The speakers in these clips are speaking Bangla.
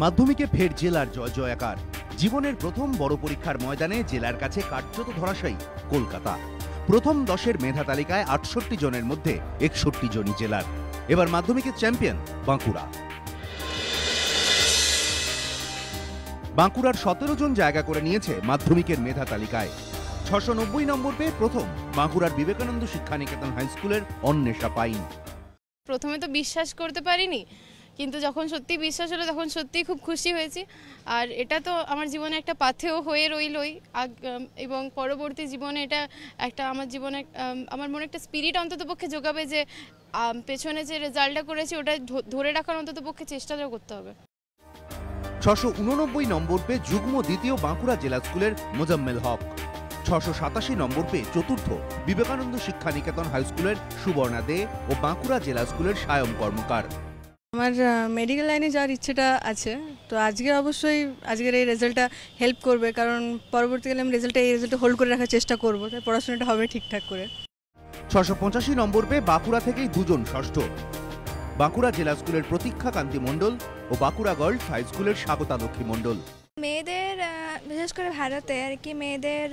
মাধ্যমিকে ফের জেলার জয় জয়াকার। জীবনের প্রথম বড় পরীক্ষার ময়দানে জেলার কাছে কার্যত ধরাশায়ী কলকাতা। প্রথম 10-এর মেধা তালিকায় 68 জনের মধ্যে 61 জনই জেলার। এবার মাধ্যমিকের চ্যাম্পিয়ন বাঁকুড়া। বাঁকুড়ার 17 জন জায়গা করে নিয়েছে মাধ্যমিকের মেধা তালিকায়। 690 নম্বর পেয়ে প্রথম বাঁকুড়ার বিবেকানন্দ শিক্ষানিকেতন হাই স্কুলের অন্বেষা পাইন। প্রথমে তো বিশ্বাস করতে পারিনি, কিন্তু যখন সত্যি বিশ্বাস হলো তখন সত্যিই খুব খুশি হয়েছি। আর এটা তো আমার জীবনে একটা পাথেয় হয়ে রইলই, এবং পরবর্তী জীবনে এটা একটা আমার জীবনে আমার মনে একটা স্পিরিট অন্ততপক্ষে জোগাবে যে পেছনে যে রেজাল্টটা করেছি ওটা ধরে রাখার অন্ততপক্ষে চেষ্টাটাও করতে হবে। 689 নম্বর পেয়ে যুগ্ম দ্বিতীয় বাঁকুড়া জেলা স্কুলের মোজাম্মেল হক। 687 নম্বর পেয়ে চতুর্থ বিবেকানন্দ শিক্ষানিকেতন হাই স্কুলের সুবর্ণা দে ও বাঁকুড়া জেলা স্কুলের সায়ম কর্মকার। আমার মেডিকেল লাইনে যাওয়ার ইচ্ছেটা আছে, তো আজকের এই রেজাল্টটা হেল্প করবে, কারণ পরবর্তীকালে আমি এই রেজাল্টটা হোল্ড করে রাখার চেষ্টা করবো, তাই পড়াশোনাটা হবে ঠিকঠাক করে। 685 নম্বর পেয়ে বাঁকুড়া থেকেই দুজন ষষ্ঠ, বাঁকুড়া জেলা স্কুলের প্রতীক্ষা কান্তি মণ্ডল ও বাঁকুড়া গার্লস হাই স্কুলের স্বাগতা লক্ষ্মী মণ্ডল। মেয়েদের বিশেষ করে ভারতে আর কি মেয়েদের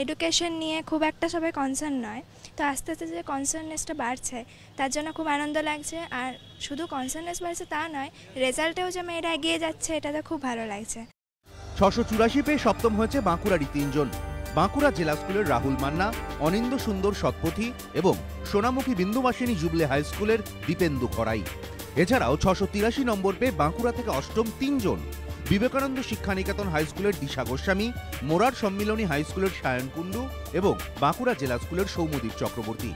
এডুকেশন নিয়ে খুব একটা সবাই কনসার্ন নয়, তো আস্তে আস্তে যে কনসার্ননেসটা বাড়ছে তার জন্য খুব আনন্দ লাগছে। আর শুধু কনসার্ননেস বাড়ছে তা নয়, রেজাল্টেও যে মেয়েরা এগিয়ে যাচ্ছে এটাতে খুব ভালো লাগছে। 684 পেয়ে সপ্তম হয়েছে বাঁকুড়ারই তিনজন, বাঁকুড়া জেলা স্কুলের রাহুল মান্না, অনিন্দ সুন্দর সৎপথী এবং সোনামুখী বিন্দুবাসিনী জুবলে হাই স্কুলের দীপেন্দু খড়াই। এছাড়াও 683 নম্বর পেয়ে বাঁকুড়া থেকে অষ্টম তিনজন, বিবেকানন্দ শিক্ষানিকেতন হাই স্কুলের দিশা গোস্বামী, মোরার সম্মিলনী হাই স্কুলের সায়ন কুণ্ডু এবং বাঁকুড়া জেলা স্কুলের সৌম্যদীপ চক্রবর্তী।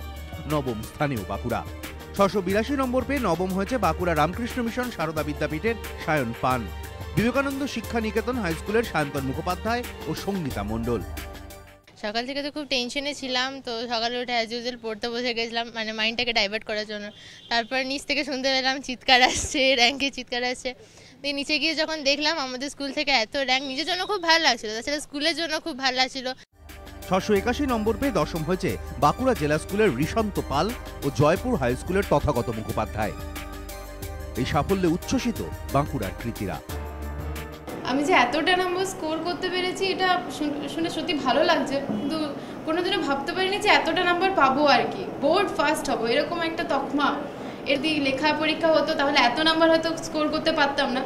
নবম স্থানেও বাঁকুড়া। 682 নম্বর পেয়ে নবম হয়েছে বাঁকুড়া রামকৃষ্ণ মিশন সারদা বিদ্যাপীঠের সায়ন পান, বিবেকানন্দ শিক্ষানিকেতন হাই স্কুলের সায়ন্তন মুখোপাধ্যায় ও সঙ্গীতা মণ্ডল। সকাল থেকে তো খুব টেনশনে ছিলাম, তো সকালে উঠে অ্যাজ ইউজুয়াল পড়তে বসে গেছিলাম, মানে মাইন্ডটাকে ডাইভার্ট করার জন্য। তারপর নিচ থেকে শুনতে পেলাম চিৎকার আসছে, র্যাঙ্কে চিৎকার আসছে। দিয়ে নিচে গিয়ে যখন দেখলাম আমাদের স্কুল থেকে এত র্যাঙ্ক, নিজের জন্য খুব ভালো লাগছিল, তাছাড়া স্কুলের জন্য খুব ভালো লাগছিল। 681 নম্বর পেয়ে দশম হয়েছে বাঁকুড়া জেলা স্কুলের ঋষন্ত পাল ও জয়পুর হাই স্কুলের তথাগত মুখোপাধ্যায়। এই সাফল্যে উচ্ছ্বসিত বাঁকুড়ার কৃতীরা। আমি যে এতটা নাম্বার স্কোর করতে পেরেছি এটা শুনে সত্যি ভালো লাগছে, কিন্তু কোনোদিনও ভাবতে পারিনি যে এতটা নাম্বার পাবো আর কি, বোর্ড ফার্স্ট হবো এরকম একটা তকমা। এর দিয়ে লেখা পরীক্ষা হতো তাহলে এত নাম্বার হয়তো স্কোর করতে পারতাম না।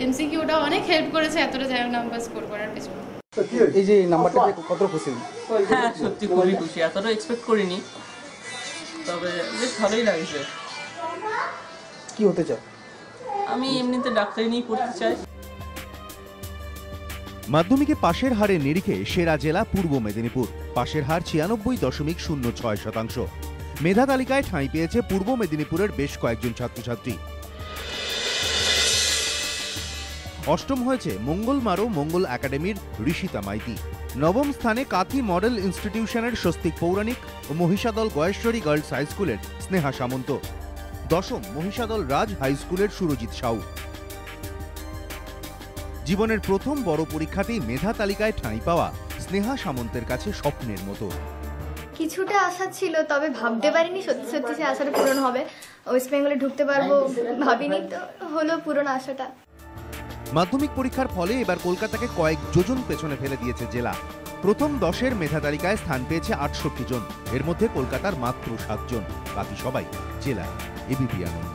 এমসিকিউটা অনেক হেল্প করেছে এতটা নাম্বার স্কোর করার পেছনে। এই যে নাম্বারটা কত খুশি? হ্যাঁ সত্যি খুবই খুশি, এতটা এক্সপেক্ট করিনি, তবে বেশ ভালোই লাগছে। কি হতে চাও? আমি এমনিতে ডাক্তারি নিয়ে পড়তে চাই। মাধ্যমিকে পাশের হারের নিরিখে সেরা জেলা পূর্ব মেদিনীপুর, পাশের হার 96.06%। মেধা তালিকায় ঠাঁই পেয়েছে পূর্ব মেদিনীপুরের বেশ কয়েকজন ছাত্রছাত্রী। অষ্টম হয়েছে মঙ্গলমারো মঙ্গল একাডেমির ঋষিতা মাইতি। নবম স্থানে কাথি মডেল ইনস্টিটিউশনের স্বস্তিক পৌরাণিক ও মহিষাদল গয়েশ্বরী গার্লস হাই স্কুলের স্নেহা সামন্ত। দশম মহিষাদল রাজ হাই স্কুলের সুরজিৎ সাউ। জীবনের প্রথম বড় পরীক্ষাতেই মেধা তালিকায় ঠাঁই পাওয়া স্নেহা সামন্তের কাছে স্বপ্নের মতো। কিছুটা আশা ছিল, তবে ভাবতে পারিনি সত্যি সত্যি সে আশাটা পূরণ হবে, ওয়েস্ট বেঙ্গলে ঢুকতে পারবো ভাবিনি, তো হলো পূরণ আশাটা। মাধ্যমিক পরীক্ষার ফলে এবার কলকাতাকে কয়েক যোজন পেছনে ফেলে দিয়েছে জেলা। প্রথম 10-এর মেধা তালিকায় স্থান পেয়েছে 68 জন, এর মধ্যে কলকাতার মাত্র 7 জন, বাকি সবাই জেলায়। এবিপি আনন্দ।